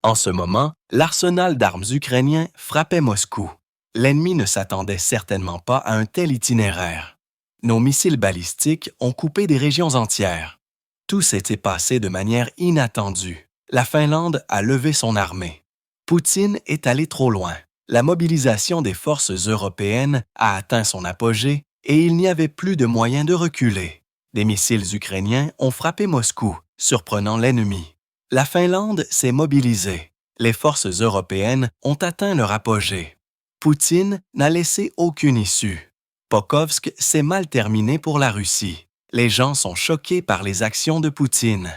En ce moment, l'arsenal d'armes ukrainien frappait Moscou. L'ennemi ne s'attendait certainement pas à un tel itinéraire. Nos missiles balistiques ont coupé des régions entières. Tout s'était passé de manière inattendue. La Finlande a levé son armée. Poutine est allé trop loin. La mobilisation des forces européennes a atteint son apogée et il n'y avait plus de moyen de reculer. Des missiles ukrainiens ont frappé Moscou, surprenant l'ennemi. La Finlande s'est mobilisée. Les forces européennes ont atteint leur apogée. Poutine n'a laissé aucune issue. Pokrovsk s'est mal terminé pour la Russie. Les gens sont choqués par les actions de Poutine.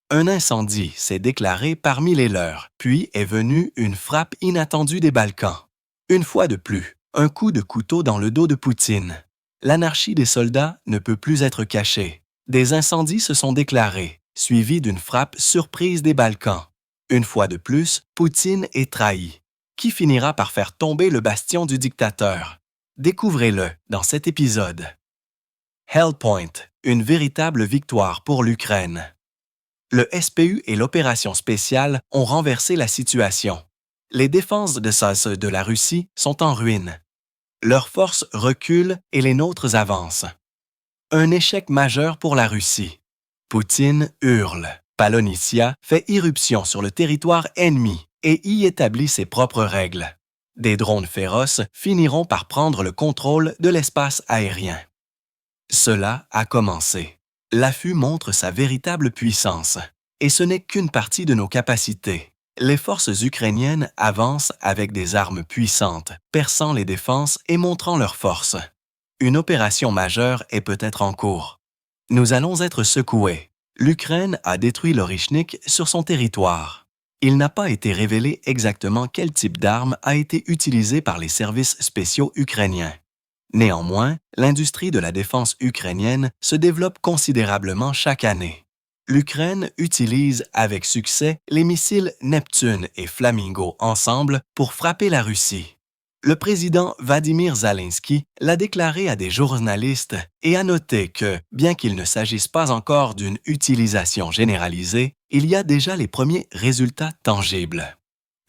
Un incendie s'est déclaré parmi les leurs, puis est venue une frappe inattendue des Balkans. Une fois de plus, un coup de couteau dans le dos de Poutine. L'anarchie des soldats ne peut plus être cachée. Des incendies se sont déclarés, suivis d'une frappe surprise des Balkans. Une fois de plus, Poutine est trahi. Qui finira par faire tomber le bastion du dictateur? Découvrez-le dans cet épisode. Hellpoint, une véritable victoire pour l'Ukraine. Le SPU et l'opération spéciale ont renversé la situation. Les défenses de la Russie sont en ruine. Leurs forces reculent et les nôtres avancent. Un échec majeur pour la Russie. Poutine hurle. Palonissia fait irruption sur le territoire ennemi et y établit ses propres règles. Des drones féroces finiront par prendre le contrôle de l'espace aérien. Cela a commencé. L'affût montre sa véritable puissance. Et ce n'est qu'une partie de nos capacités. Les forces ukrainiennes avancent avec des armes puissantes, perçant les défenses et montrant leur force. Une opération majeure est peut-être en cours. Nous allons être secoués. L'Ukraine a détruit l'Orichnik sur son territoire. Il n'a pas été révélé exactement quel type d'arme a été utilisé par les services spéciaux ukrainiens. Néanmoins, l'industrie de la défense ukrainienne se développe considérablement chaque année. L'Ukraine utilise avec succès les missiles Neptune et Flamingo ensemble pour frapper la Russie. Le président Vladimir Zelensky l'a déclaré à des journalistes et a noté que, bien qu'il ne s'agisse pas encore d'une utilisation généralisée, il y a déjà les premiers résultats tangibles.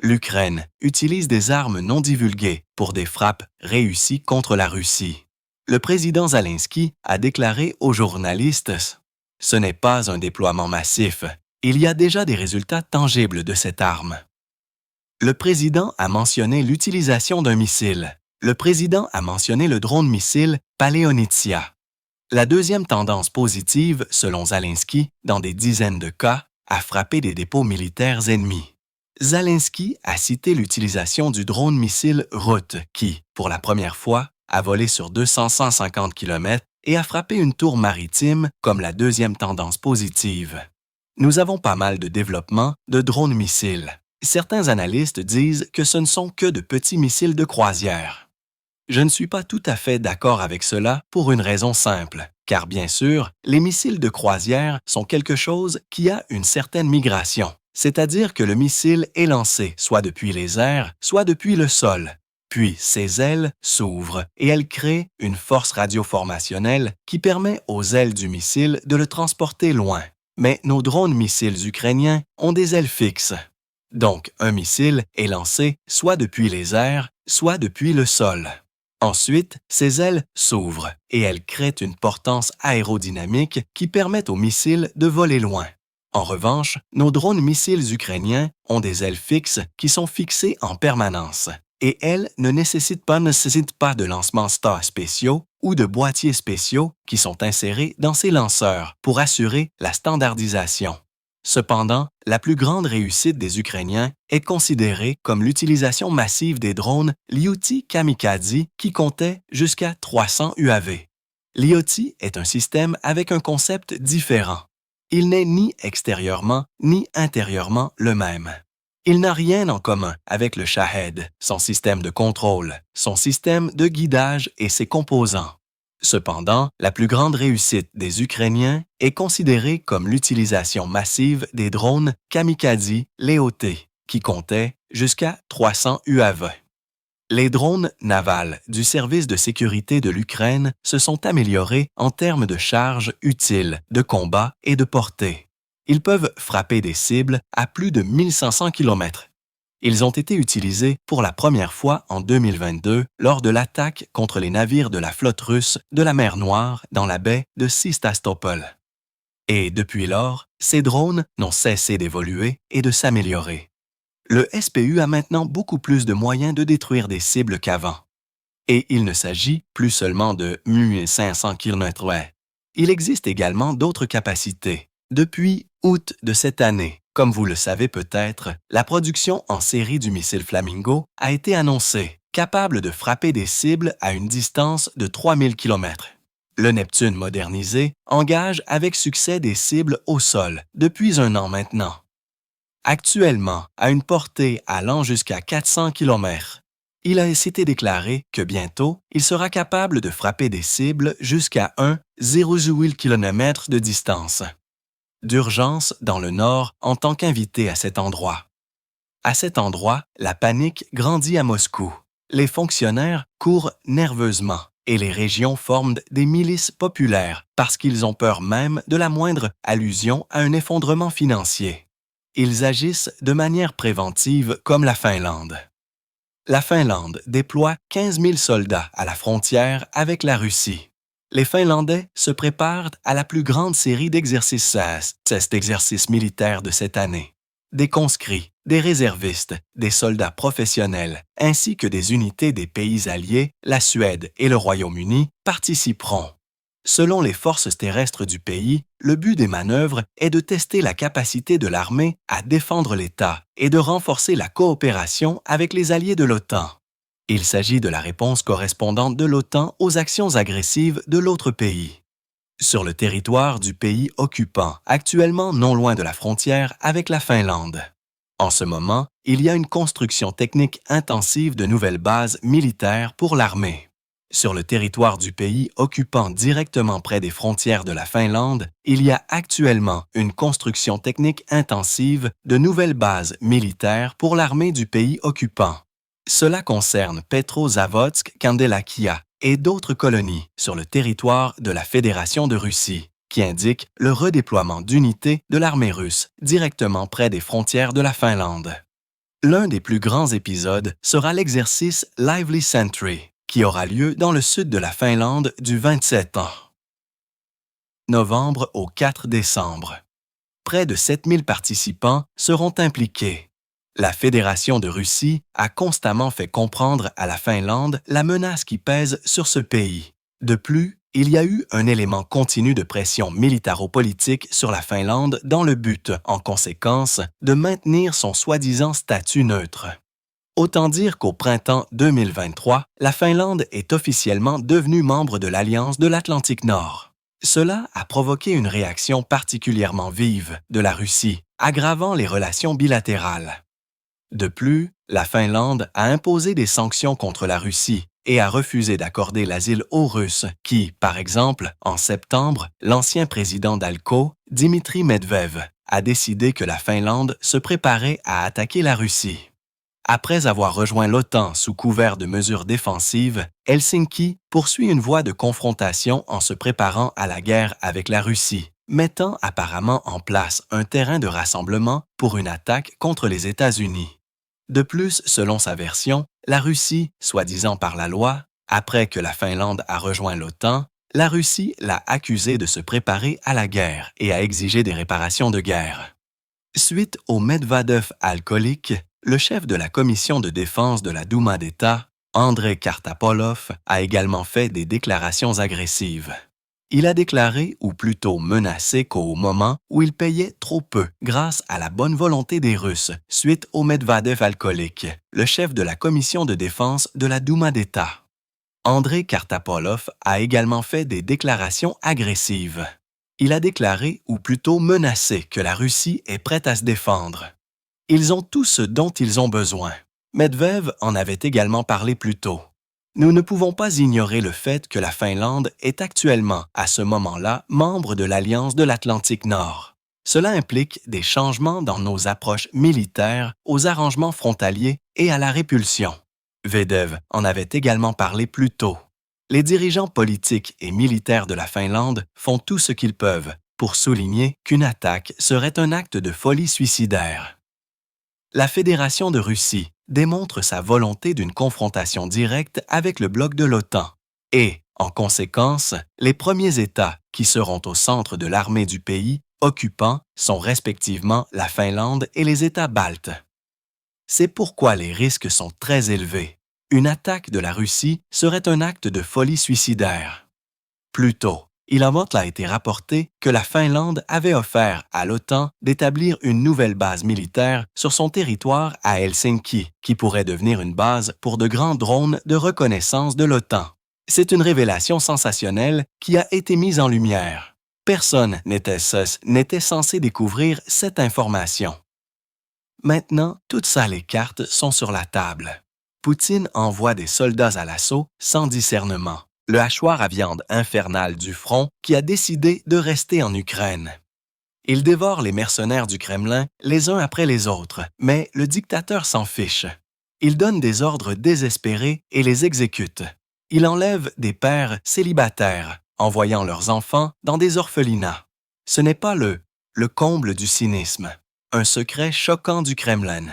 L'Ukraine utilise des armes non divulguées pour des frappes réussies contre la Russie. Le président Zelensky a déclaré aux journalistes « Ce n'est pas un déploiement massif. Il y a déjà des résultats tangibles de cette arme. » Le président a mentionné l'utilisation d'un missile. Le président a mentionné le drone-missile Paleonitsia. La deuxième tendance positive, selon Zelensky, dans des dizaines de cas, a frappé des dépôts militaires ennemis. Zelensky a cité l'utilisation du drone-missile Root qui, pour la première fois, a volé sur 200-150 km et a frappé une tour maritime comme la deuxième tendance positive. Nous avons pas mal de développement de drones-missiles. Certains analystes disent que ce ne sont que de petits missiles de croisière. Je ne suis pas tout à fait d'accord avec cela pour une raison simple, car bien sûr, les missiles de croisière sont quelque chose qui a une certaine migration, c'est-à-dire que le missile est lancé soit depuis les airs, soit depuis le sol. Puis ses ailes s'ouvrent et elles créent une force radioformationnelle qui permet aux ailes du missile de le transporter loin. Mais nos drones-missiles ukrainiens ont des ailes fixes. Donc, un missile est lancé soit depuis les airs, soit depuis le sol. Ensuite, ces ailes s'ouvrent et elles créent une portance aérodynamique qui permet au missile de voler loin. En revanche, nos drones-missiles ukrainiens ont des ailes fixes qui sont fixées en permanence et elles ne nécessitent pas de lancements STAR spéciaux ou de boîtiers spéciaux qui sont insérés dans ces lanceurs pour assurer la standardisation. Cependant, la plus grande réussite des Ukrainiens est considérée comme l'utilisation massive des drones Lyuty Kamikaze qui comptaient jusqu'à 300 UAV. Lyuty est un système avec un concept différent. Il n'est ni extérieurement ni intérieurement le même. Il n'a rien en commun avec le Shahed, son système de contrôle, son système de guidage et ses composants. Cependant, la plus grande réussite des Ukrainiens est considérée comme l'utilisation massive des drones Kamikaze Léoté, qui comptaient jusqu'à 300 UAV. Les drones navals du service de sécurité de l'Ukraine se sont améliorés en termes de charge utile, de combat et de portée. Ils peuvent frapper des cibles à plus de 1500 km. Ils ont été utilisés pour la première fois en 2022 lors de l'attaque contre les navires de la flotte russe de la mer Noire dans la baie de Sivastopol. Et depuis lors, ces drones n'ont cessé d'évoluer et de s'améliorer. Le SPU a maintenant beaucoup plus de moyens de détruire des cibles qu'avant. Et il ne s'agit plus seulement de 1500 km/h. Il existe également d'autres capacités. Depuis août de cette année, comme vous le savez peut-être, la production en série du missile Flamingo a été annoncée, capable de frapper des cibles à une distance de 3000 km. Le Neptune modernisé engage avec succès des cibles au sol depuis un an maintenant. Actuellement, à une portée allant jusqu'à 400 km, il a été déclaré que bientôt, il sera capable de frapper des cibles jusqu'à 1,0 km de distance. D'urgence dans le nord en tant qu'invité à cet endroit. À cet endroit, la panique grandit à Moscou. Les fonctionnaires courent nerveusement et les régions forment des milices populaires parce qu'ils ont peur même de la moindre allusion à un effondrement financier. Ils agissent de manière préventive comme la Finlande. La Finlande déploie 15 000 soldats à la frontière avec la Russie. Les Finlandais se préparent à la plus grande série d'exercices militaires de cette année. Des conscrits, des réservistes, des soldats professionnels, ainsi que des unités des pays alliés, la Suède et le Royaume-Uni, participeront. Selon les forces terrestres du pays, le but des manœuvres est de tester la capacité de l'armée à défendre l'État et de renforcer la coopération avec les alliés de l'OTAN. Il s'agit de la réponse correspondante de l'OTAN aux actions agressives de l'autre pays. Sur le territoire du pays occupant, actuellement non loin de la frontière avec la Finlande. En ce moment, il y a une construction technique intensive de nouvelles bases militaires pour l'armée. Sur le territoire du pays occupant directement près des frontières de la Finlande, il y a actuellement une construction technique intensive de nouvelles bases militaires pour l'armée du pays occupant. Cela concerne Petrozavodsk-Kandelakia et d'autres colonies sur le territoire de la Fédération de Russie, qui indique le redéploiement d'unités de l'armée russe directement près des frontières de la Finlande. L'un des plus grands épisodes sera l'exercice Lively Sentry, qui aura lieu dans le sud de la Finlande du 27 novembre au 4 décembre. Près de 7000 participants seront impliqués. La Fédération de Russie a constamment fait comprendre à la Finlande la menace qui pèse sur ce pays. De plus, il y a eu un élément continu de pression militaro-politique sur la Finlande dans le but, en conséquence, de maintenir son soi-disant statut neutre. Autant dire qu'au printemps 2023, la Finlande est officiellement devenue membre de l'Alliance de l'Atlantique Nord. Cela a provoqué une réaction particulièrement vive de la Russie, aggravant les relations bilatérales. De plus, la Finlande a imposé des sanctions contre la Russie et a refusé d'accorder l'asile aux Russes qui, par exemple, en septembre, l'ancien président d'ALCO, Dmitry Medvedev, a décidé que la Finlande se préparait à attaquer la Russie. Après avoir rejoint l'OTAN sous couvert de mesures défensives, Helsinki poursuit une voie de confrontation en se préparant à la guerre avec la Russie, mettant apparemment en place un terrain de rassemblement pour une attaque contre les États-Unis. De plus, selon sa version, la Russie, soi-disant par la loi, après que la Finlande a rejoint l'OTAN, la Russie l'a accusé de se préparer à la guerre et a exigé des réparations de guerre. Suite au Medvedev alcoolique, le chef de la commission de défense de la Douma d'État, Andrei Kartapolov, a également fait des déclarations agressives. Il a déclaré, ou plutôt menacé qu'au moment où il payait trop peu grâce à la bonne volonté des Russes suite au Medvedev alcoolique, le chef de la commission de défense de la Douma d'État. Andrei Kartapolov a également fait des déclarations agressives. Il a déclaré, ou plutôt menacé, que la Russie est prête à se défendre. Ils ont tout ce dont ils ont besoin. Medvedev en avait également parlé plus tôt. Nous ne pouvons pas ignorer le fait que la Finlande est actuellement, à ce moment-là, membre de l'Alliance de l'Atlantique Nord. Cela implique des changements dans nos approches militaires, aux arrangements frontaliers et à la répulsion. Medvedev en avait également parlé plus tôt. Les dirigeants politiques et militaires de la Finlande font tout ce qu'ils peuvent pour souligner qu'une attaque serait un acte de folie suicidaire. La Fédération de Russie démontre sa volonté d'une confrontation directe avec le bloc de l'OTAN et, en conséquence, les premiers États qui seront au centre de l'armée du pays occupant sont respectivement la Finlande et les États baltes. C'est pourquoi les risques sont très élevés. Une attaque de la Russie serait un acte de folie suicidaire. Plus tôt, il a été rapporté que la Finlande avait offert à l'OTAN d'établir une nouvelle base militaire sur son territoire à Helsinki, qui pourrait devenir une base pour de grands drones de reconnaissance de l'OTAN. C'est une révélation sensationnelle qui a été mise en lumière. Personne n'était censé découvrir cette information. Maintenant, toutes les cartes sont sur la table. Poutine envoie des soldats à l'assaut sans discernement. Le hachoir à viande infernal du front qui a décidé de rester en Ukraine. Il dévore les mercenaires du Kremlin les uns après les autres, mais le dictateur s'en fiche. Il donne des ordres désespérés et les exécute. Il enlève des pères célibataires, envoyant leurs enfants dans des orphelinats. Ce n'est pas le comble du cynisme, un secret choquant du Kremlin.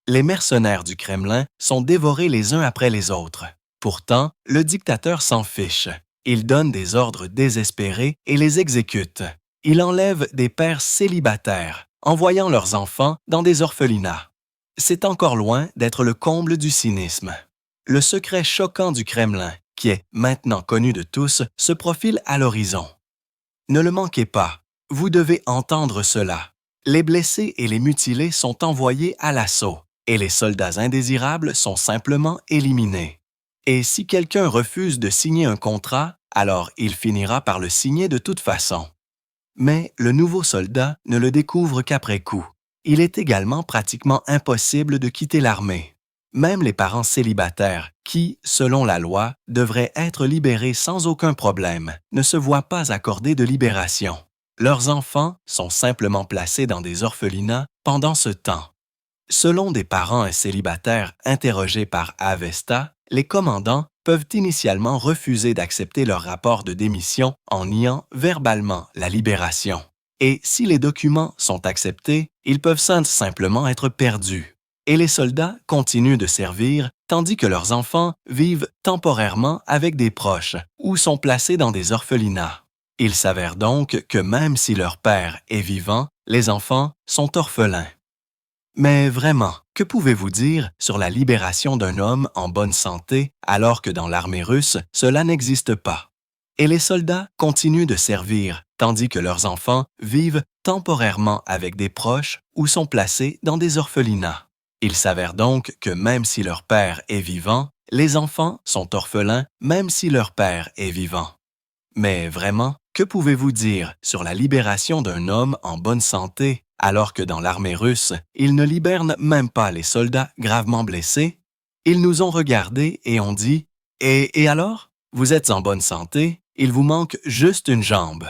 Les mercenaires du Kremlin sont dévorés les uns après les autres. Pourtant, le dictateur s'en fiche. Il donne des ordres désespérés et les exécute. Il enlève des pères célibataires, envoyant leurs enfants dans des orphelinats. C'est encore loin d'être le comble du cynisme. Le secret choquant du Kremlin, qui est maintenant connu de tous, se profile à l'horizon. Ne le manquez pas, vous devez entendre cela. Les blessés et les mutilés sont envoyés à l'assaut, et les soldats indésirables sont simplement éliminés. Et si quelqu'un refuse de signer un contrat, alors il finira par le signer de toute façon. Mais le nouveau soldat ne le découvre qu'après coup. Il est également pratiquement impossible de quitter l'armée. Même les parents célibataires, qui, selon la loi, devraient être libérés sans aucun problème, ne se voient pas accorder de libération. Leurs enfants sont simplement placés dans des orphelinats pendant ce temps. Selon des parents célibataires interrogés par Avesta, les commandants peuvent initialement refuser d'accepter leur rapport de démission en niant verbalement la libération. Et si les documents sont acceptés, ils peuvent simplement être perdus. Et les soldats continuent de servir tandis que leurs enfants vivent temporairement avec des proches ou sont placés dans des orphelinats. Il s'avère donc que même si leur père est vivant, les enfants sont orphelins. Mais vraiment, que pouvez-vous dire sur la libération d'un homme en bonne santé alors que dans l'armée russe, cela n'existe pas? Et les soldats continuent de servir tandis que leurs enfants vivent temporairement avec des proches ou sont placés dans des orphelinats. Il s'avère donc que même si leur père est vivant, les enfants sont orphelins même si leur père est vivant. Mais vraiment, que pouvez-vous dire sur la libération d'un homme en bonne santé alors que dans l'armée russe, ils ne libèrent même pas les soldats gravement blessés? Ils nous ont regardés et ont dit « Et alors? Vous êtes en bonne santé, il vous manque juste une jambe. »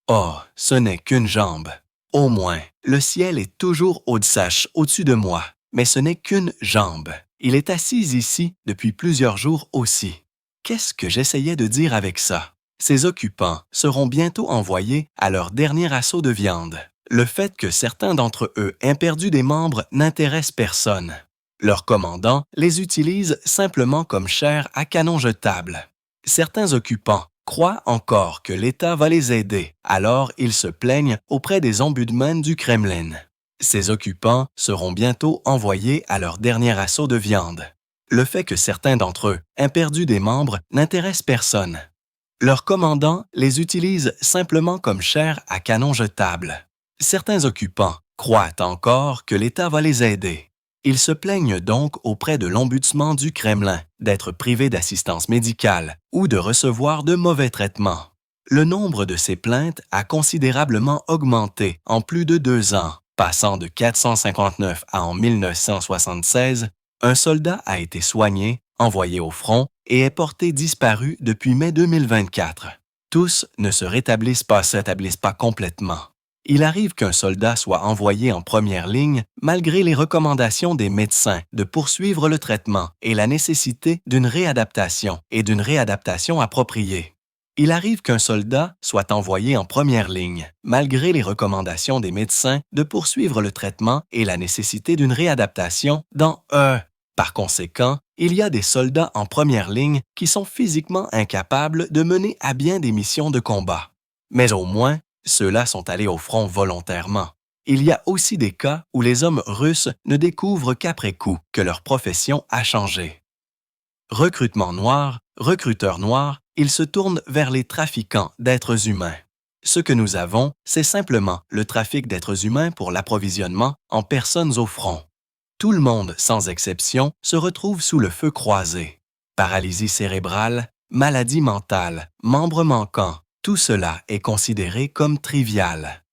Oh, ce n'est qu'une jambe. Au moins, le ciel est toujours au-dessus de moi, mais ce n'est qu'une jambe. Il est assis ici depuis plusieurs jours aussi. Qu'est-ce que j'essayais de dire avec ça? Ces occupants seront bientôt envoyés à leur dernier assaut de viande. Le fait que certains d'entre eux aient perdu des membres n'intéresse personne. Leurs commandants les utilisent simplement comme chair à canon jetable. Certains occupants croient encore que l'État va les aider, alors ils se plaignent auprès des ombudsman du Kremlin. Ces occupants seront bientôt envoyés à leur dernier assaut de viande. Le fait que certains d'entre eux aient perdu des membres n'intéresse personne. Leurs commandants les utilisent simplement comme chair à canon jetable. Certains occupants croient encore que l'État va les aider. Ils se plaignent donc auprès de l'ombudsman du Kremlin d'être privés d'assistance médicale ou de recevoir de mauvais traitements. Le nombre de ces plaintes a considérablement augmenté en plus de 2 ans, passant de 459 à en 1976. Un soldat a été soigné, envoyé au front et est porté disparu depuis mai 2024. Tous ne se rétablissent pas complètement. Il arrive qu'un soldat soit envoyé en première ligne malgré les recommandations des médecins de poursuivre le traitement et la nécessité d'une réadaptation appropriée. Il arrive qu'un soldat soit envoyé en première ligne, malgré les recommandations des médecins de poursuivre le traitement et la nécessité d'une réadaptation dans un. Par conséquent, il y a des soldats en première ligne qui sont physiquement incapables de mener à bien des missions de combat. Mais au moins, ceux-là sont allés au front volontairement. Il y a aussi des cas où les hommes russes ne découvrent qu'après coup que leur profession a changé. Recrutement noir, recruteurs noirs, ils se tournent vers les trafiquants d'êtres humains. Ce que nous avons, c'est simplement le trafic d'êtres humains pour l'approvisionnement en personnes au front. Tout le monde, sans exception, se retrouve sous le feu croisé. Paralysie cérébrale, maladie mentale, membres manquants, tout cela est considéré comme trivial.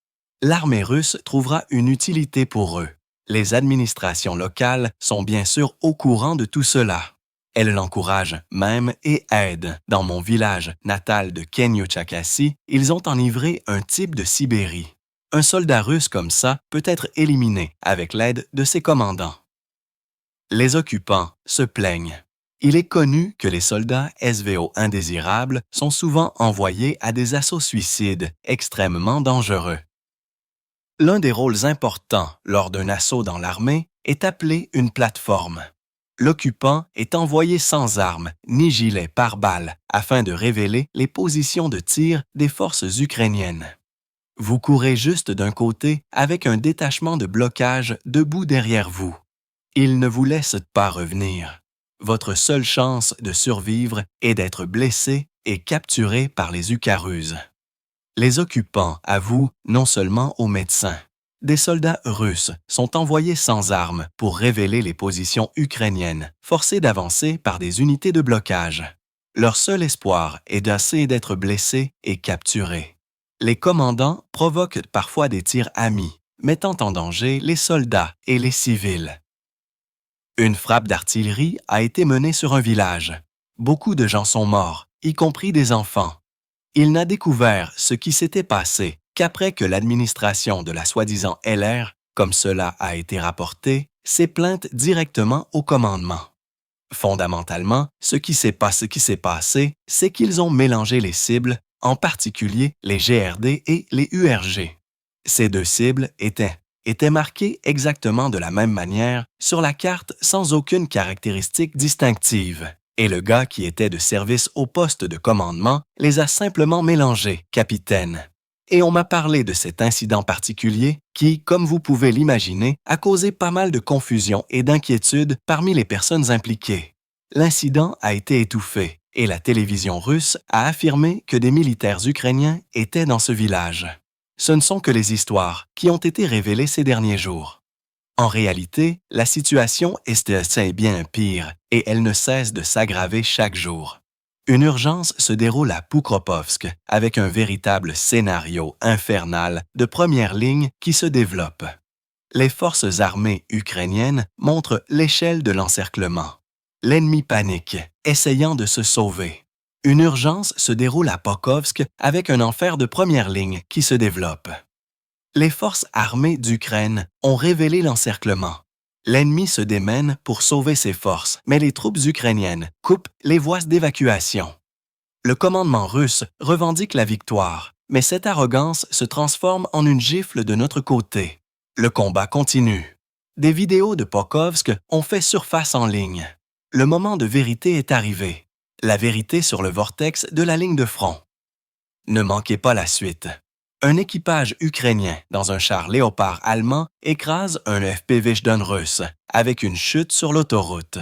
L'armée russe trouvera une utilité pour eux. Les administrations locales sont bien sûr au courant de tout cela. Elles l'encouragent même et aident. Dans mon village natal de Kenyotchakassi, ils ont enivré un type de Sibérie. Un soldat russe comme ça peut être éliminé avec l'aide de ses commandants. Les occupants se plaignent. Il est connu que les soldats SVO indésirables sont souvent envoyés à des assauts suicides extrêmement dangereux. L'un des rôles importants lors d'un assaut dans l'armée est appelé une plateforme. L'occupant est envoyé sans armes ni gilet pare-balles afin de révéler les positions de tir des forces ukrainiennes. Vous courez juste d'un côté avec un détachement de blocage debout derrière vous. Ils ne vous laissent pas revenir. Votre seule chance de survivre est d'être blessé et capturé par les Ucarus. Les occupants avouent non seulement aux médecins. Des soldats russes sont envoyés sans armes pour révéler les positions ukrainiennes, forcés d'avancer par des unités de blocage. Leur seul espoir est d'être blessés et capturés. Les commandants provoquent parfois des tirs amis, mettant en danger les soldats et les civils. Une frappe d'artillerie a été menée sur un village. Beaucoup de gens sont morts, y compris des enfants. Il n'a découvert ce qui s'était passé qu'après que l'administration de la soi-disant LR, comme cela a été rapporté, s'est plainte directement au commandement. Fondamentalement, ce qui s'est passé, c'est qu'ils ont mélangé les cibles, en particulier les GRD et les URG. Ces deux cibles étaient marquées exactement de la même manière sur la carte sans aucune caractéristique distinctive. Et le gars qui était de service au poste de commandement les a simplement mélangés, capitaine. Et on m'a parlé de cet incident particulier qui, comme vous pouvez l'imaginer, a causé pas mal de confusion et d'inquiétude parmi les personnes impliquées. L'incident a été étouffé et la télévision russe a affirmé que des militaires ukrainiens étaient dans ce village. Ce ne sont que les histoires qui ont été révélées ces derniers jours. En réalité, la situation est assez bien pire et elle ne cesse de s'aggraver chaque jour. Une urgence se déroule à Pokrovsk avec un véritable scénario infernal de première ligne qui se développe. Les forces armées ukrainiennes montrent l'échelle de l'encerclement. L'ennemi panique, essayant de se sauver. Une urgence se déroule à Pokrovsk avec un enfer de première ligne qui se développe. Les forces armées d'Ukraine ont révélé l'encerclement. L'ennemi se démène pour sauver ses forces, mais les troupes ukrainiennes coupent les voies d'évacuation. Le commandement russe revendique la victoire, mais cette arrogance se transforme en une gifle de notre côté. Le combat continue. Des vidéos de Pokrovsk ont fait surface en ligne. Le moment de vérité est arrivé. La vérité sur le vortex de la ligne de front. Ne manquez pas la suite. Un équipage ukrainien dans un char Léopard allemand écrase un FPV Jdon russe avec une chute sur l'autoroute.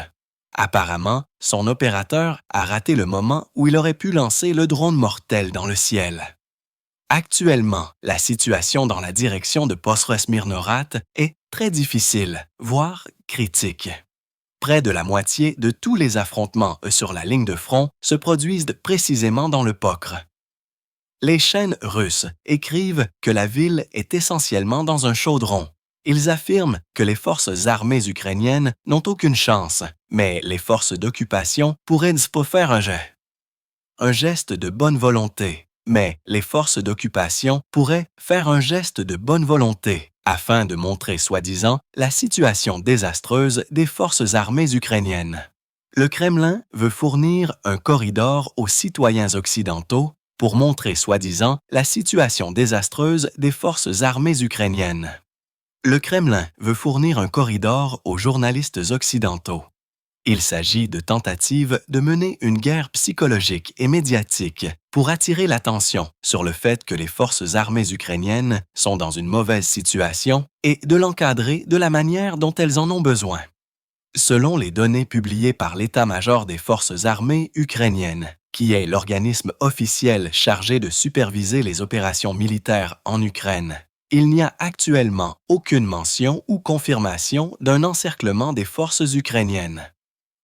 Apparemment, son opérateur a raté le moment où il aurait pu lancer le drone mortel dans le ciel. Actuellement, la situation dans la direction de Posresmirnorat est très difficile, voire critique. Près de la moitié de tous les affrontements sur la ligne de front se produisent précisément dans le Pokr. Les chaînes russes écrivent que la ville est essentiellement dans un chaudron. Ils affirment que les forces armées ukrainiennes n'ont aucune chance, mais les forces d'occupation pourraient faire un geste de bonne volonté. Mais les forces d'occupation pourraient faire un geste de bonne volonté afin de montrer soi-disant la situation désastreuse des forces armées ukrainiennes. Le Kremlin veut fournir un corridor aux citoyens occidentaux pour montrer soi-disant la situation désastreuse des forces armées ukrainiennes. Le Kremlin veut fournir un corridor aux journalistes occidentaux. Il s'agit de tentatives de mener une guerre psychologique et médiatique pour attirer l'attention sur le fait que les forces armées ukrainiennes sont dans une mauvaise situation et de l'encadrer de la manière dont elles en ont besoin. Selon les données publiées par l'État-major des forces armées ukrainiennes, qui est l'organisme officiel chargé de superviser les opérations militaires en Ukraine, il n'y a actuellement aucune mention ou confirmation d'un encerclement des forces ukrainiennes.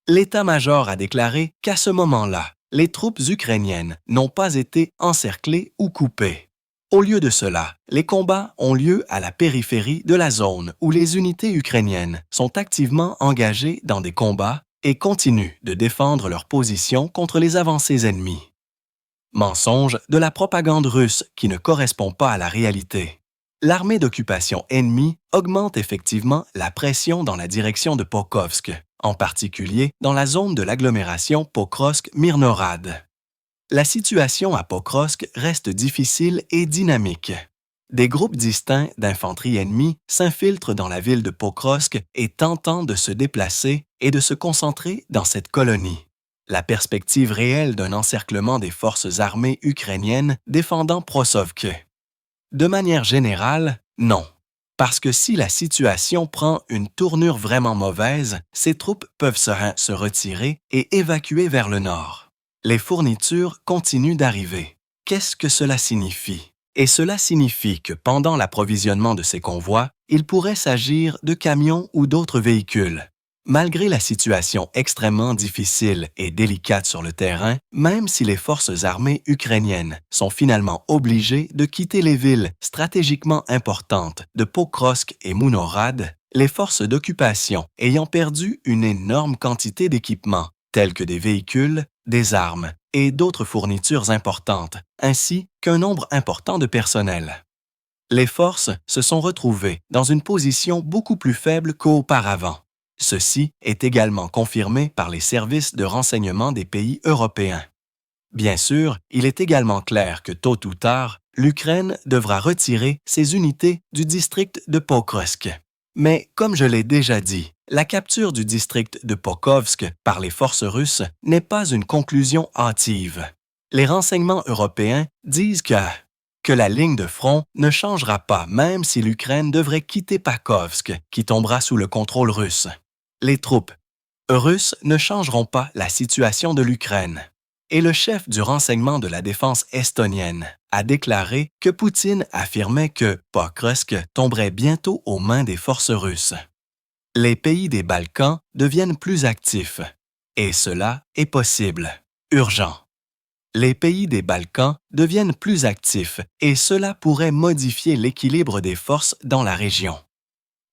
L'État-major a déclaré qu'à ce moment-là, les troupes ukrainiennes n'ont pas été encerclées ou coupées. Au lieu de cela, les combats ont lieu à la périphérie de la zone où les unités ukrainiennes sont activement engagées dans des combats et continuent de défendre leur position contre les avancées ennemies. Mensonge de la propagande russe qui ne correspond pas à la réalité. L'armée d'occupation ennemie augmente effectivement la pression dans la direction de Pokrovsk, en particulier dans la zone de l'agglomération Pokrovsk-Mirnorad. La situation à Pokrovsk reste difficile et dynamique. Des groupes distincts d'infanterie ennemie s'infiltrent dans la ville de Pokrovsk et tentent de se déplacer et de se concentrer dans cette colonie. La perspective réelle d'un encerclement des forces armées ukrainiennes défendant Prosovke. De manière générale, non. Parce que si la situation prend une tournure vraiment mauvaise, ces troupes peuvent se retirer et évacuer vers le nord. Les fournitures continuent d'arriver. Qu'est-ce que cela signifie? Et cela signifie que pendant l'approvisionnement de ces convois, il pourrait s'agir de camions ou d'autres véhicules. Malgré la situation extrêmement difficile et délicate sur le terrain, même si les forces armées ukrainiennes sont finalement obligées de quitter les villes stratégiquement importantes de Pokrovsk et Mirnorad, les forces d'occupation ayant perdu une énorme quantité d'équipements, tels que des véhicules, des armes et d'autres fournitures importantes, ainsi qu'un nombre important de personnel. Les forces se sont retrouvées dans une position beaucoup plus faible qu'auparavant. Ceci est également confirmé par les services de renseignement des pays européens. Bien sûr, il est également clair que tôt ou tard, l'Ukraine devra retirer ses unités du district de Pokrovsk. Mais comme je l'ai déjà dit, la capture du district de Pokrovsk par les forces russes n'est pas une conclusion hâtive. Les renseignements européens disent que la ligne de front ne changera pas même si l'Ukraine devrait quitter Pokrovsk, qui tombera sous le contrôle russe. Les troupes russes ne changeront pas la situation de l'Ukraine. Et le chef du renseignement de la défense estonienne a déclaré que Poutine affirmait que Pokrovsk tomberait bientôt aux mains des forces russes. Les pays des Balkans deviennent plus actifs. Et cela est possible, urgent. Les pays des Balkans deviennent plus actifs et cela pourrait modifier l'équilibre des forces dans la région.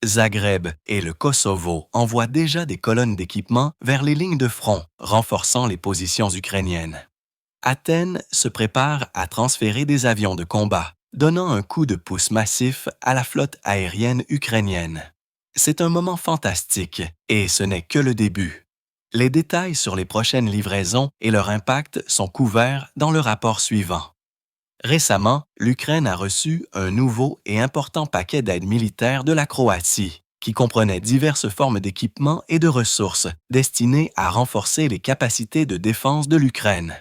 Zagreb et le Kosovo envoient déjà des colonnes d'équipement vers les lignes de front, renforçant les positions ukrainiennes. Athènes se prépare à transférer des avions de combat, donnant un coup de pouce massif à la flotte aérienne ukrainienne. C'est un moment fantastique et ce n'est que le début. Les détails sur les prochaines livraisons et leur impact sont couverts dans le rapport suivant. Récemment, l'Ukraine a reçu un nouveau et important paquet d'aide militaire de la Croatie, qui comprenait diverses formes d'équipements et de ressources destinées à renforcer les capacités de défense de l'Ukraine.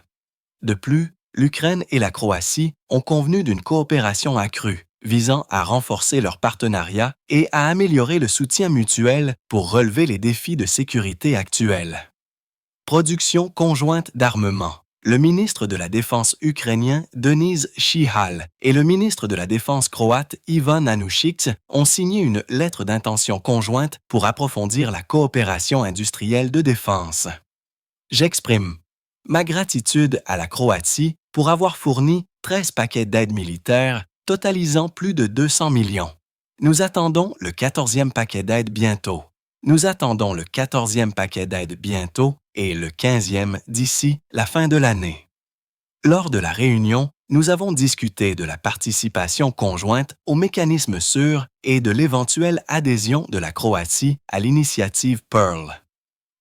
De plus, l'Ukraine et la Croatie ont convenu d'une coopération accrue, visant à renforcer leur partenariat et à améliorer le soutien mutuel pour relever les défis de sécurité actuels. Production conjointe d'armement. Le ministre de la Défense ukrainien Denis Shmyhal et le ministre de la Défense croate Ivan Anušić ont signé une lettre d'intention conjointe pour approfondir la coopération industrielle de défense. J'exprime ma gratitude à la Croatie pour avoir fourni 13 paquets d'aide militaire totalisant plus de 200 millions. Nous attendons le 14e paquet d'aide bientôt. Nous attendons le 14e paquet d'aide bientôt et le 15e d'ici la fin de l'année. Lors de la réunion, nous avons discuté de la participation conjointe au mécanisme sûr et de l'éventuelle adhésion de la Croatie à l'initiative Pearl.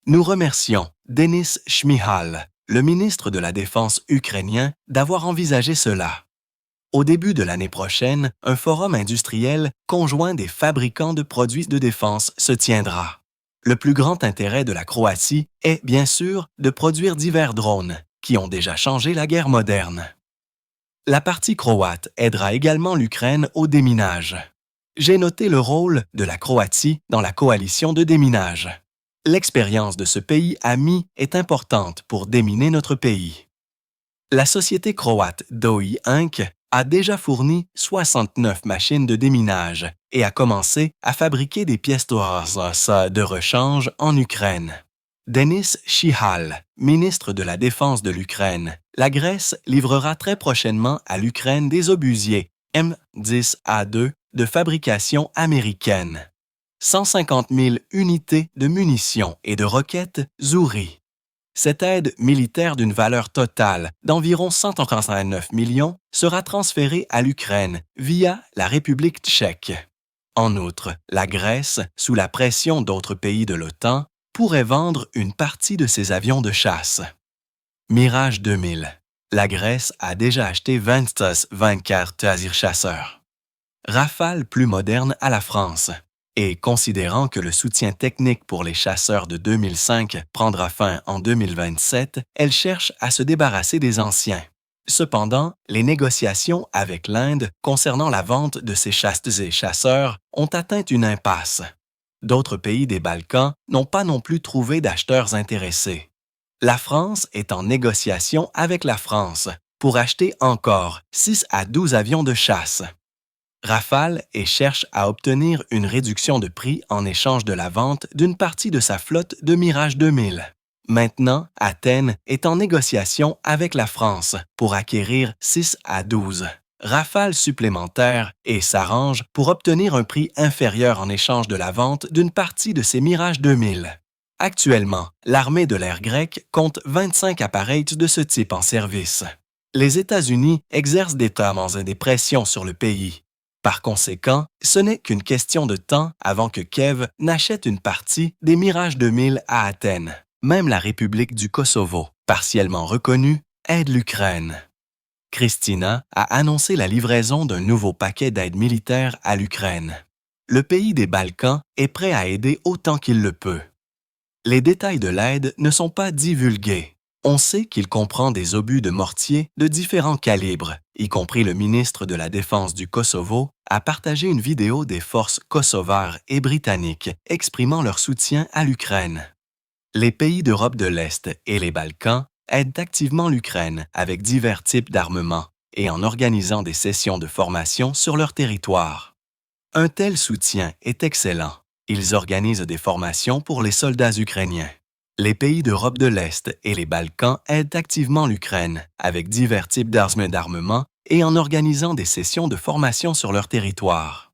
Nous remercions Denis Shmyhal, le ministre de la Défense ukrainien d'avoir envisagé cela. Au début de l'année prochaine, un forum industriel conjoint des fabricants de produits de défense se tiendra. Le plus grand intérêt de la Croatie est, bien sûr, de produire divers drones, qui ont déjà changé la guerre moderne. La partie croate aidera également l'Ukraine au déminage. J'ai noté le rôle de la Croatie dans la coalition de déminage. L'expérience de ce pays ami est importante pour déminer notre pays. La société croate DOI Inc. a déjà fourni 69 machines de déminage et a commencé à fabriquer des pièces de rechange en Ukraine. Denis Shihal, ministre de la Défense de l'Ukraine, la Grèce livrera très prochainement à l'Ukraine des obusiers M10A2 de fabrication américaine. 150 000 unités de munitions et de roquettes Zouri. Cette aide militaire d'une valeur totale d'environ 139 millions sera transférée à l'Ukraine via la République tchèque. En outre, la Grèce, sous la pression d'autres pays de l'OTAN, pourrait vendre une partie de ses avions de chasse. Mirage 2000. La Grèce a déjà acheté 24 chasseurs. Rafale plus moderne à la France. Et considérant que le soutien technique pour les chasseurs de 2005 prendra fin en 2027, elle cherche à se débarrasser des anciens. Cependant, les négociations avec l'Inde concernant la vente de ces chasseurs ont atteint une impasse. D'autres pays des Balkans n'ont pas non plus trouvé d'acheteurs intéressés. La France est en négociation avec la France pour acheter encore 6 à 12 avions de chasse. Rafale et cherche à obtenir une réduction de prix en échange de la vente d'une partie de sa flotte de Mirage 2000. Maintenant, Athènes est en négociation avec la France pour acquérir 6 à 12 Rafale supplémentaires et s'arrange pour obtenir un prix inférieur en échange de la vente d'une partie de ses Mirage 2000. Actuellement, l'armée de l'air grecque compte 25 appareils de ce type en service. Les États-Unis exercent des pressions sur le pays. Par conséquent, ce n'est qu'une question de temps avant que Kiev n'achète une partie des Mirage 2000 à Athènes. Même la République du Kosovo, partiellement reconnue, aide l'Ukraine. Kristina a annoncé la livraison d'un nouveau paquet d'aide militaire à l'Ukraine. Le pays des Balkans est prêt à aider autant qu'il le peut. Les détails de l'aide ne sont pas divulgués. On sait qu'il comprend des obus de mortier de différents calibres, y compris le ministre de la Défense du Kosovo a partagé une vidéo des forces kosovares et britanniques exprimant leur soutien à l'Ukraine. Les pays d'Europe de l'Est et les Balkans aident activement l'Ukraine avec divers types d'armements et en organisant des sessions de formation sur leur territoire. Un tel soutien est excellent. Ils organisent des formations pour les soldats ukrainiens. Les pays d'Europe de l'Est et les Balkans aident activement l'Ukraine avec divers types d'armements et en organisant des sessions de formation sur leur territoire.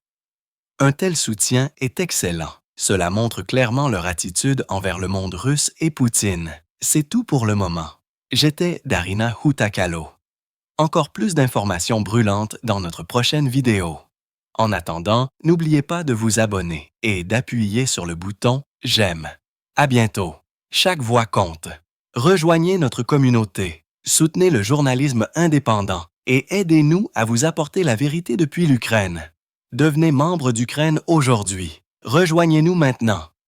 Un tel soutien est excellent. Cela montre clairement leur attitude envers le monde russe et Poutine. C'est tout pour le moment. J'étais Darina Hutakalo. Encore plus d'informations brûlantes dans notre prochaine vidéo. En attendant, n'oubliez pas de vous abonner et d'appuyer sur le bouton « J'aime ». À bientôt. Chaque voix compte. Rejoignez notre communauté, soutenez le journalisme indépendant et aidez-nous à vous apporter la vérité depuis l'Ukraine. Devenez membre d'Ukraine aujourd'hui. Rejoignez-nous maintenant.